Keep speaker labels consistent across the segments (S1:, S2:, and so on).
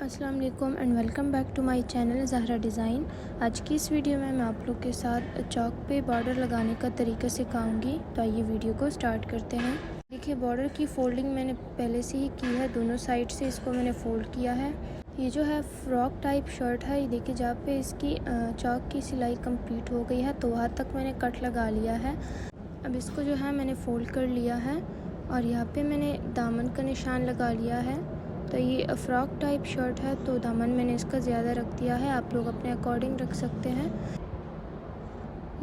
S1: अस्सलाम वालेकुम and welcome back to my channel Zahra design. आज की इस वीडियो में मैं आप लोग के साथ चौक पे बॉर्डर लगाने का तरीका सिखाऊंगी। तो आइए वीडियो को स्टार्ट करते हैं। देखिए, बॉर्डर की फ़ोल्डिंग मैंने पहले से ही की है, दोनों साइड से इसको मैंने फ़ोल्ड किया है। ये जो है फ्रॉक टाइप शर्ट है। ये देखिए, जहाँ पे इसकी चौक की सिलाई कंप्लीट हो गई है तो वहाँ तक मैंने कट लगा लिया है। अब इसको जो है मैंने फ़ोल्ड कर लिया है और यहाँ पे मैंने दामन का निशान लगा लिया है। तो ये फ़्रॉक टाइप शर्ट है तो दामन मैंने इसका ज़्यादा रख दिया है, आप लोग अपने अकॉर्डिंग रख सकते हैं।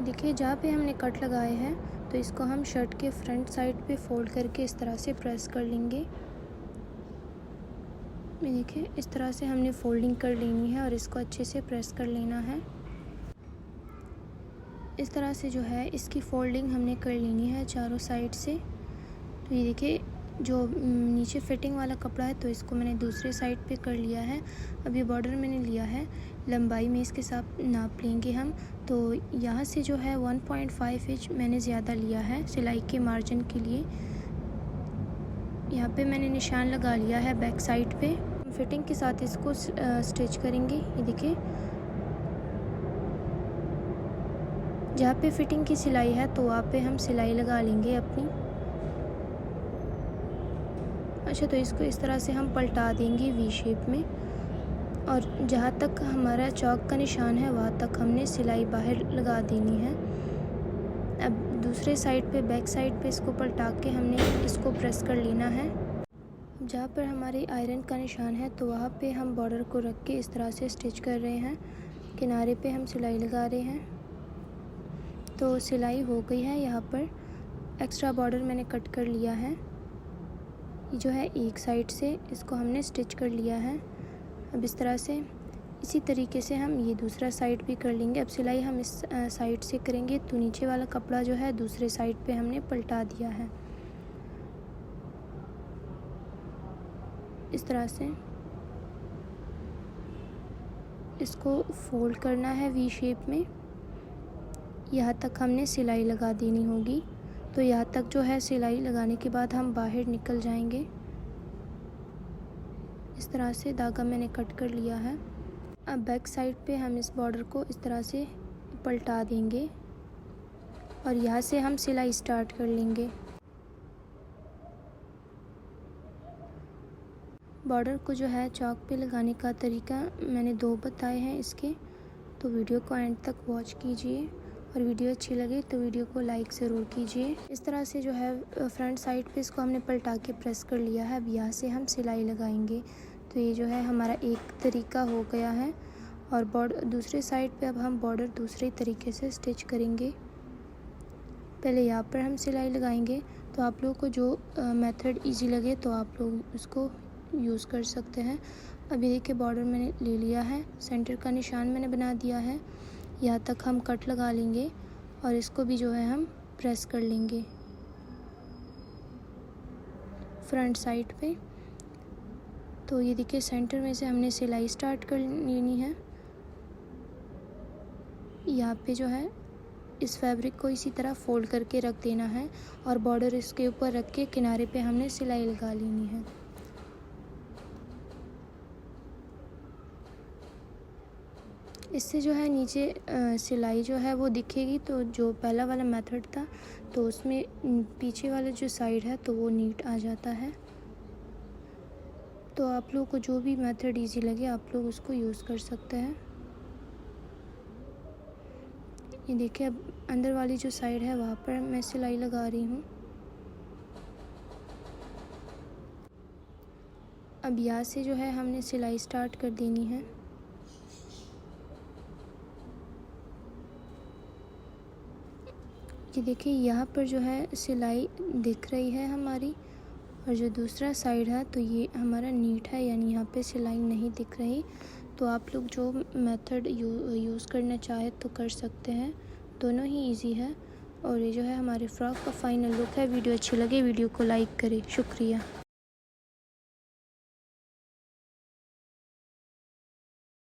S1: देखिए, जहाँ पे हमने कट लगाए हैं तो इसको हम शर्ट के फ्रंट साइड पे फ़ोल्ड करके इस तरह से प्रेस कर लेंगे। ये देखिए, इस तरह से हमने फ़ोल्डिंग कर लेनी है और इसको अच्छे से प्रेस कर लेना है। इस तरह से जो है इसकी फ़ोल्डिंग हमने कर लेनी है चारों साइड से। तो ये देखिए, जो नीचे फिटिंग वाला कपड़ा है तो इसको मैंने दूसरे साइड पे कर लिया है। अब ये बॉर्डर मैंने लिया है, लंबाई में इसके साथ नाप लेंगे हम। तो यहाँ से जो है 1.5 इंच मैंने ज़्यादा लिया है सिलाई के मार्जिन के लिए। यहाँ पे मैंने निशान लगा लिया है बैक साइड पे। फिटिंग के साथ इसको स्टिच करेंगे। ये देखिए, जहाँ पे फिटिंग की सिलाई है तो वहाँ पे हम सिलाई लगा लेंगे अपनी। अच्छा, तो इसको इस तरह से हम पलटा देंगे वी शेप में और जहाँ तक हमारा चौक का निशान है वहाँ तक हमने सिलाई बाहर लगा देनी है। अब दूसरे साइड पे बैक साइड पे इसको पलटा के हमने इसको प्रेस कर लेना है। जहाँ पर हमारी आयरन का निशान है तो वहाँ पे हम बॉर्डर को रख के इस तरह से स्टिच कर रहे हैं। किनारे पे हम सिलाई लगा रहे हैं। तो सिलाई हो गई है। यहाँ पर एक्स्ट्रा बॉर्डर मैंने कट कर लिया है। ये जो है एक साइड से इसको हमने स्टिच कर लिया है। अब इस तरह से इसी तरीके से हम ये दूसरा साइड भी कर लेंगे। अब सिलाई हम इस साइड से करेंगे तो नीचे वाला कपड़ा जो है दूसरे साइड पे हमने पलटा दिया है। इस तरह से इसको फोल्ड करना है वी शेप में। यहाँ तक हमने सिलाई लगा देनी होगी। तो यहाँ तक जो है सिलाई लगाने के बाद हम बाहर निकल जाएंगे। इस तरह से धागा मैंने कट कर लिया है। अब बैक साइड पे हम इस बॉर्डर को इस तरह से पलटा देंगे और यहाँ से हम सिलाई स्टार्ट कर लेंगे। बॉर्डर को जो है चौक पे लगाने का तरीका मैंने 2 बताए हैं इसके, तो वीडियो को एंड तक वॉच कीजिए और वीडियो अच्छी लगे तो वीडियो को लाइक ज़रूर कीजिए। इस तरह से जो है फ्रंट साइड पे इसको हमने पलटा के प्रेस कर लिया है। अब यहाँ से हम सिलाई लगाएंगे। तो ये जो है हमारा एक तरीका हो गया है और बॉर्डर दूसरे साइड पे अब हम बॉर्डर दूसरे तरीके से स्टिच करेंगे। पहले यहाँ पर हम सिलाई लगाएंगे। तो आप लोगों को जो मेथड ईजी लगे तो आप लोग उसको यूज़ कर सकते हैं। अब ये देखिए, बॉर्डर मैंने ले लिया है, सेंटर का निशान मैंने बना दिया है। यहाँ तक हम कट लगा लेंगे और इसको भी जो है हम प्रेस कर लेंगे फ्रंट साइड पे। तो ये देखिए, सेंटर में से हमने सिलाई स्टार्ट कर लेनी है। यहाँ पे जो है इस फैब्रिक को इसी तरह फोल्ड करके रख देना है और बॉर्डर इसके ऊपर रख के किनारे पे हमने सिलाई लगा लेनी है। इससे जो है नीचे सिलाई जो है वो दिखेगी। तो जो पहला वाला मेथड था तो उसमें पीछे वाला जो साइड है तो वो नीट आ जाता है। तो आप लोगों को जो भी मेथड इजी लगे आप लोग उसको यूज़ कर सकते हैं। ये देखिए, अब अंदर वाली जो साइड है वहाँ पर मैं सिलाई लगा रही हूँ। अब यहाँ से जो है हमने सिलाई स्टार्ट कर देनी है। ये देखिए, यहाँ पर जो है सिलाई दिख रही है हमारी और जो दूसरा साइड है तो ये हमारा नीट है, यानी यहाँ पे सिलाई नहीं दिख रही। तो आप लोग जो मेथड यूज़ करना चाहे तो कर सकते हैं, दोनों ही इजी है। और ये जो है हमारे फ्रॉक का फाइनल लुक है। वीडियो अच्छी लगे वीडियो को लाइक करें। शुक्रिया।